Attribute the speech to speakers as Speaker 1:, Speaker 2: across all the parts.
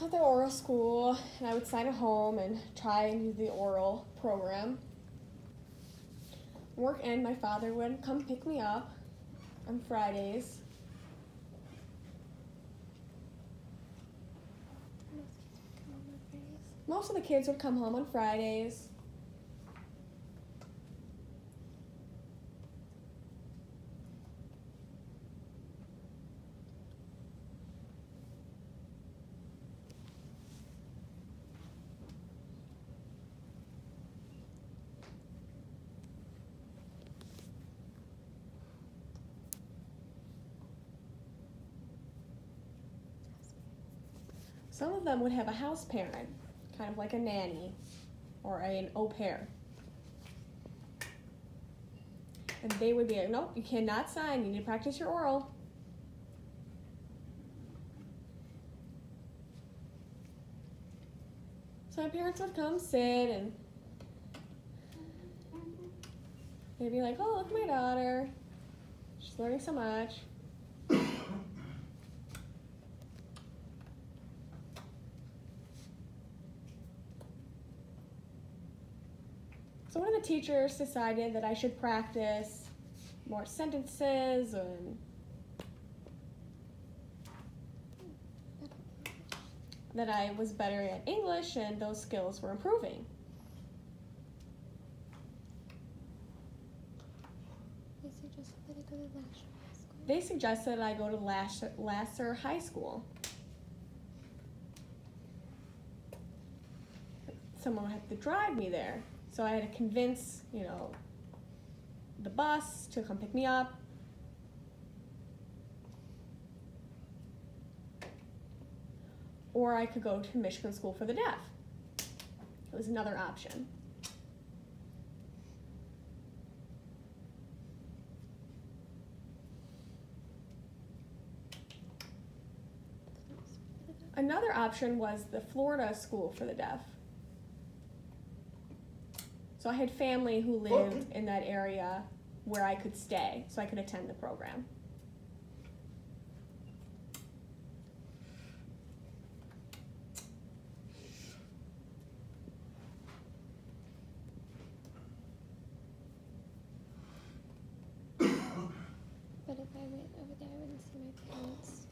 Speaker 1: at the oral school, and I would sign at home and try and do the oral program. Work and my father would come pick me up on Fridays. Most of the kids would come home on Fridays. Some of them would have a house parent, kind of like a nanny or an au pair. And they would be like, nope, you cannot sign, you need to practice your oral. So my parents would come sit and they'd be like, oh, look at my daughter. She's learning so much. So one of the teachers decided that I should practice more sentences and that I was better at English and those skills were improving. They suggested I go to Lasser High School. Someone would have to drive me there. So I had to convince, the bus to come pick me up. Or I could go to Michigan School for the Deaf. It was another option. Another option was the Florida School for the Deaf. So I had family who lived in that area where I could stay, so I could attend the program.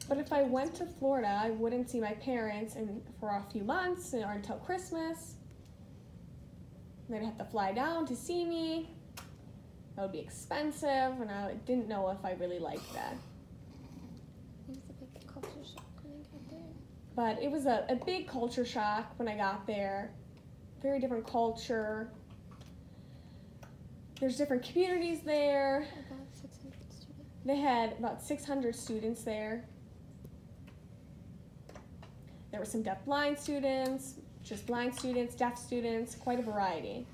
Speaker 1: But if I went to Florida, I wouldn't see my parents for a few months or until Christmas. They'd have to fly down to see me. That would be expensive, and I didn't know if I really liked that.
Speaker 2: It was a big culture shock when I got there.
Speaker 1: But it was a big culture shock when I got there. Very different culture. There's different communities there.
Speaker 2: About 600 students.
Speaker 1: They had about 600 students there. There were some deaf blind students, just blind students, deaf students, quite a variety.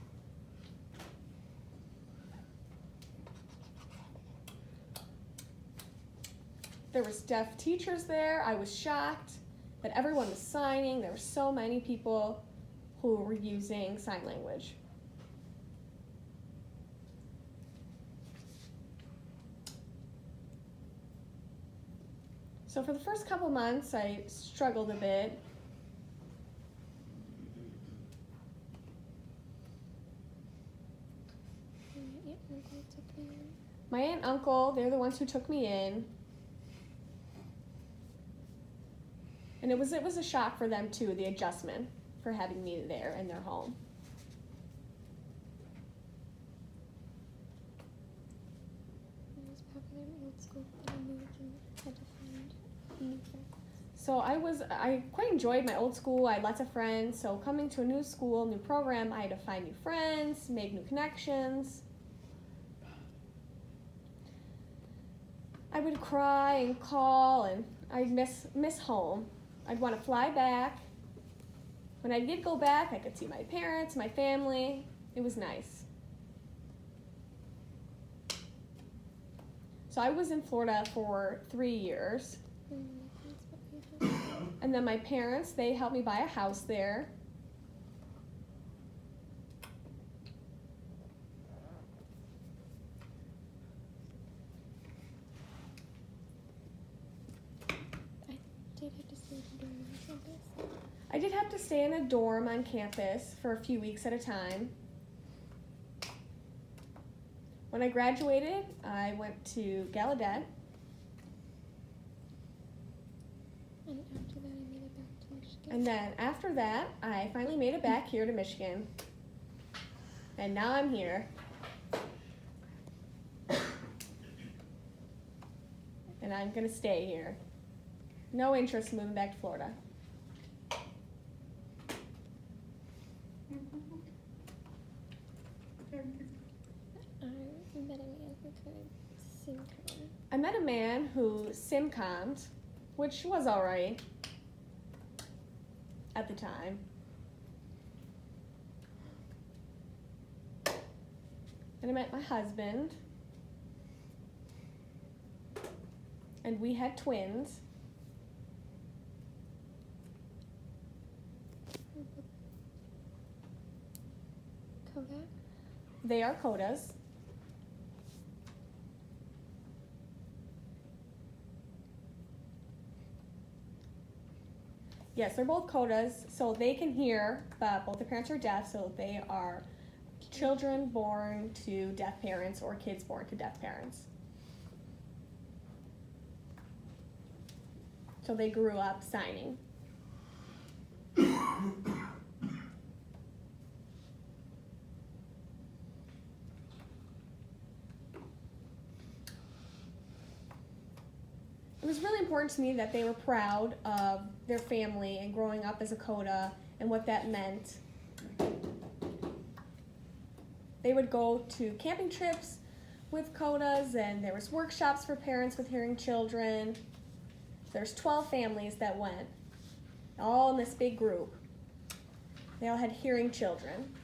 Speaker 1: There was deaf teachers there. I was shocked that everyone was signing. There were so many people who were using sign language. So for the first couple months, I struggled a bit. My aunt and uncle, they're the ones who took me in. And it was a shock for them too, the adjustment for having me there in their home.
Speaker 2: I was popular in old school, but I moved and had to find new friends.
Speaker 1: So I quite enjoyed my old school. I had lots of friends. So coming to a new school, new program, I had to find new friends, make new connections. I would cry and call, and I'd miss home. I'd want to fly back. When I did go back, I could see my parents, my family. It was nice. So I was in Florida for 3 years. And then my parents, they helped me buy a house there.
Speaker 2: I did have to stay during my campus.
Speaker 1: I did have to stay in a dorm on campus for a few weeks at a time. When I graduated, I went to Gallaudet.
Speaker 2: And after that, I made it back to Michigan.
Speaker 1: And then after that, I finally made it back here to Michigan. And now I'm here. And I'm gonna stay here. No interest in moving back to Florida.
Speaker 2: I met a man who could SimCom.
Speaker 1: I met a man who SimCommed, which was alright at the time. And I met my husband. And we had twins.
Speaker 2: Kodak.
Speaker 1: They are Codas. Yes, they're both Codas, so they can hear, but both their parents are deaf, so they are children born to deaf parents or kids born to deaf parents. So they grew up signing. It was really important to me that they were proud of their family and growing up as a Coda and what that meant. They would go to camping trips with Codas, and there was workshops for parents with hearing children. There's 12 families that went, all in this big group. They all had hearing children.